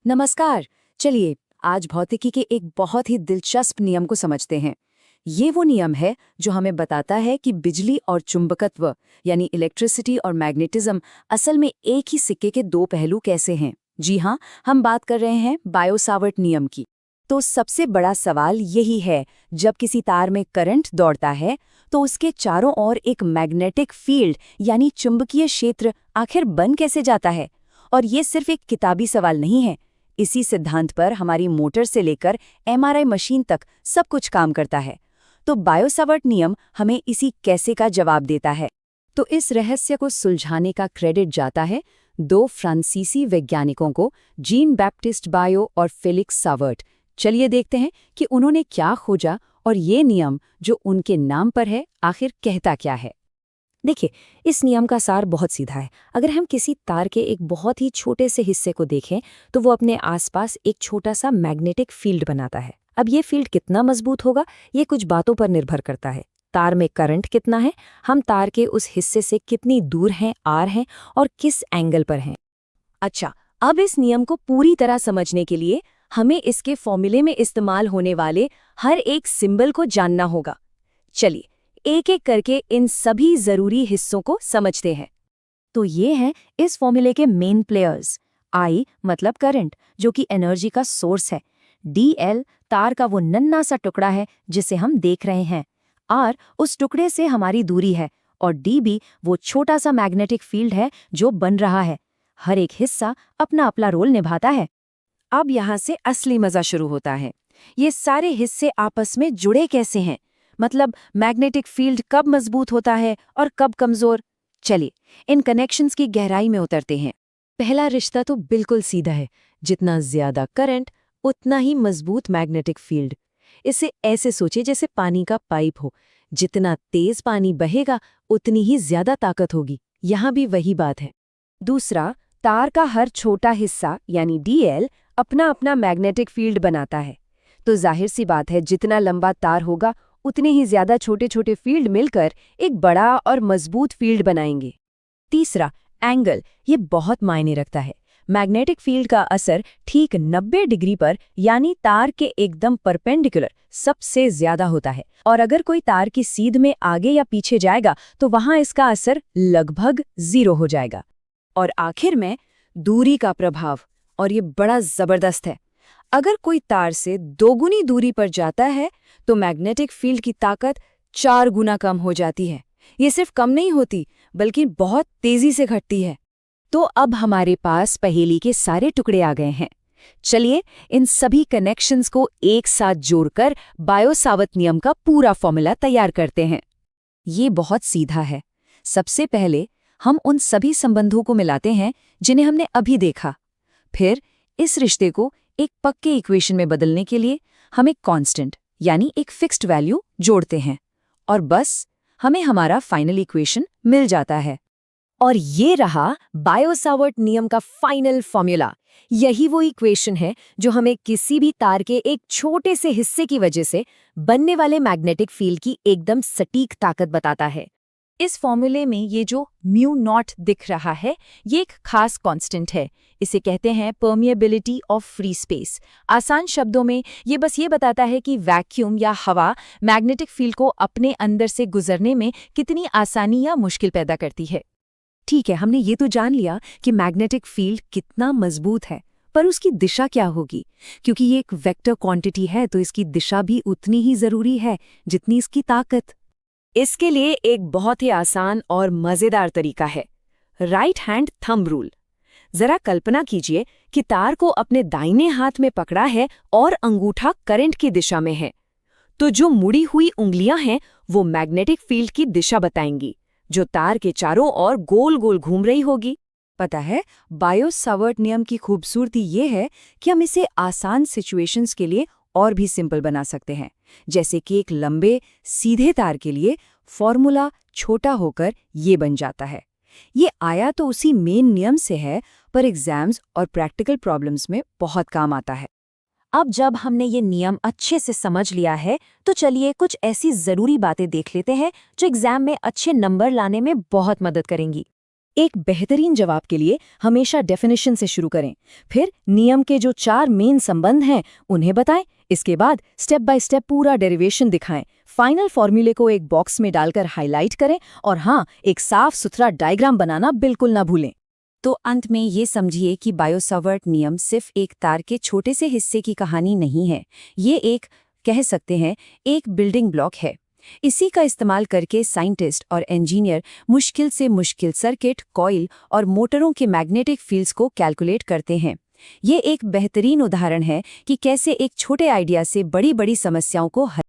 नमस्कार। चलिए आज भौतिकी के एक बहुत ही दिलचस्प नियम को समझते हैं। ये वो नियम है जो हमें बताता है कि बिजली और चुंबकत्व यानी इलेक्ट्रिसिटी और मैग्नेटिज्म असल में एक ही सिक्के के दो पहलू कैसे हैं। जी हाँ, हम बात कर रहे हैं बायो-सावर्ट नियम की। तो सबसे बड़ा सवाल यही है, जब किसी तार में करंट दौड़ता है तो उसके चारों ओर एक मैग्नेटिक फील्ड यानी चुंबकीय क्षेत्र आखिर बन कैसे जाता है। और ये सिर्फ एक किताबी सवाल नहीं है। इसी सिद्धांत पर हमारी मोटर से लेकर एमआरआई मशीन तक सब कुछ काम करता है। तो बायो-सावर्ट नियम हमें इसी कैसे का जवाब देता है। तो इस रहस्य को सुलझाने का क्रेडिट जाता है दो फ्रांसीसी वैज्ञानिकों को, जीन बैप्टिस्ट बायो और फेलिक्स सावर्ट। चलिए देखते हैं कि उन्होंने क्या खोजा और ये नियम जो उनके नाम पर है आखिर कहता क्या है। देखिए, इस नियम का सार बहुत सीधा है। अगर हम किसी तार के एक बहुत ही छोटे से हिस्से को देखें तो वो अपने आसपास एक छोटा सा मैग्नेटिक फील्ड बनाता है। अब ये फील्ड कितना मजबूत होगा, ये कुछ बातों पर निर्भर करता है। तार में करंट कितना है, हम तार के उस हिस्से से कितनी दूर हैं, आर हैं और किस एंगल पर हैं। अच्छा, अब इस नियम को पूरी तरह समझने के लिए हमें इसके फॉर्मूले में इस्तेमाल होने वाले हर एक सिंबल को जानना होगा। चलिए एक एक करके इन सभी जरूरी हिस्सों को समझते हैं। तो ये हैं इस फॉर्मूले के मेन प्लेयर्स। I मतलब करंट, जो कि एनर्जी का सोर्स है। DL तार का वो नन्हा सा टुकड़ा है जिसे हम देख रहे हैं। R उस टुकड़े से हमारी दूरी है और DB वो छोटा सा मैग्नेटिक फील्ड है जो बन रहा है। हर एक हिस्सा अपना अपना रोल निभाता है। अब यहाँ से असली मजा शुरू होता है। ये सारे हिस्से आपस में जुड़े कैसे हैं, मतलब मैग्नेटिक फील्ड कब मजबूत होता है और कब कमजोर। चलिए इन कनेक्शंस की गहराई में उतरते हैं। पहला रिश्ता तो बिल्कुल सीधा है, जितना ज्यादा करंट उतना ही मजबूत मैग्नेटिक फील्ड। इसे ऐसे सोचिए जैसे पानी का पाइप हो, जितना तेज पानी बहेगा उतनी ही ज्यादा ताकत होगी। यहाँ भी वही बात है। दूसरा, तार का हर छोटा हिस्सा यानी DL अपना अपना मैग्नेटिक फील्ड बनाता है। तो जाहिर सी बात है, जितना लंबा तार होगा उतने ही ज्यादा छोटे छोटे फील्ड मिलकर एक बड़ा और मजबूत फील्ड बनाएंगे। तीसरा, एंगल, ये बहुत मायने रखता है। मैग्नेटिक फील्ड का असर ठीक 90 डिग्री पर यानी तार के एकदम परपेंडिकुलर सबसे ज्यादा होता है। और अगर कोई तार की सीध में आगे या पीछे जाएगा तो वहां इसका असर लगभग 0 हो जाएगा। और आखिर में दूरी का प्रभाव, और ये बड़ा जबरदस्त है। अगर कोई तार से 2 गुनी दूरी पर जाता है तो मैग्नेटिक फील्ड की ताकत 4 गुना कम हो जाती है। ये सिर्फ कम नहीं होती बल्कि बहुत तेजी से घटती है। तो अब हमारे पास पहेली के सारे टुकड़े आ गए हैं। चलिए इन सभी कनेक्शंस को एक साथ जोड़कर बायो-सावर्ट नियम का पूरा फॉर्मूला तैयार करते हैं। ये बहुत सीधा है। सबसे पहले हम उन सभी संबंधों को मिलाते हैं जिन्हें हमने अभी देखा। फिर इस रिश्ते को एक पक्के इक्वेशन में बदलने के लिए हम एक कांस्टेंट यानी एक फिक्स्ड वैल्यू जोड़ते हैं और बस हमें हमारा फाइनल इक्वेशन मिल जाता है। और ये रहा बायो-सावर्ट नियम का फाइनल फॉर्मूला। यही वो इक्वेशन है जो हमें किसी भी तार के एक छोटे से हिस्से की वजह से बनने वाले मैग्नेटिक फील्ड की एकदम सटीक ताकत बताता है। इस फॉर्मूले में ये जो μ0 दिख रहा है, ये एक खास कांस्टेंट है। इसे कहते हैं परमिएबिलिटी ऑफ फ्री स्पेस। आसान शब्दों में ये बस ये बताता है कि वैक्यूम या हवा मैग्नेटिक फील्ड को अपने अंदर से गुजरने में कितनी आसानी या मुश्किल पैदा करती है। ठीक है, हमने ये तो जान लिया कि मैग्नेटिक फील्ड कितना मजबूत है, पर उसकी दिशा क्या होगी? क्योंकि ये एक वेक्टर क्वांटिटी है तो इसकी दिशा भी उतनी ही जरूरी है जितनी इसकी ताकत। इसके लिए एक बहुत ही आसान और मजेदार तरीका है, राइट हैंड थंब रूल। जरा कल्पना कीजिए कि तार को अपने दाहिने हाथ में पकड़ा है और अंगूठा करंट की दिशा में है। तो जो मुड़ी हुई उंगलियां हैं वो मैग्नेटिक फील्ड की दिशा बताएंगी, जो तार के चारों ओर गोल गोल घूम रही होगी। पता है, बायो-सावर्ट नियम की खूबसूरती ये है कि हम इसे आसान सिचुएशंस के लिए और भी सिंपल बना सकते हैं। जैसे कि एक लंबे सीधे तार के लिए फॉर्मूला छोटा होकर ये बन जाता है। ये आया तो उसी मेन नियम से है, पर एग्जाम्स और प्रैक्टिकल प्रॉब्लम्स में बहुत काम आता है। अब जब हमने ये नियम अच्छे से समझ लिया है तो चलिए कुछ ऐसी जरूरी बातें देख लेते हैं जो एग्जाम में अच्छे नंबर लाने में बहुत मदद करेंगी। एक बेहतरीन जवाब के लिए हमेशा डेफिनेशन से शुरू करें, फिर नियम के जो 4 मेन संबंध हैं उन्हें बताएं, इसके बाद स्टेप बाय स्टेप पूरा डेरिवेशन दिखाएं, फाइनल फॉर्मूले को एक बॉक्स में डालकर हाईलाइट करें और हाँ, एक साफ सुथरा डायग्राम बनाना बिल्कुल ना भूलें। तो अंत में ये समझिए कि बायो-सावर्ट नियम सिर्फ एक तार के छोटे से हिस्से की कहानी नहीं है, ये एक, कह सकते हैं, एक बिल्डिंग ब्लॉक है। इसी का इस्तेमाल करके साइंटिस्ट और इंजीनियर मुश्किल से मुश्किल सर्किट, कॉइल और मोटरों के मैग्नेटिक फील्ड्स को कैलकुलेट करते हैं। ये एक बेहतरीन उदाहरण है कि कैसे एक छोटे आइडिया से बड़ी-बड़ी समस्याओं को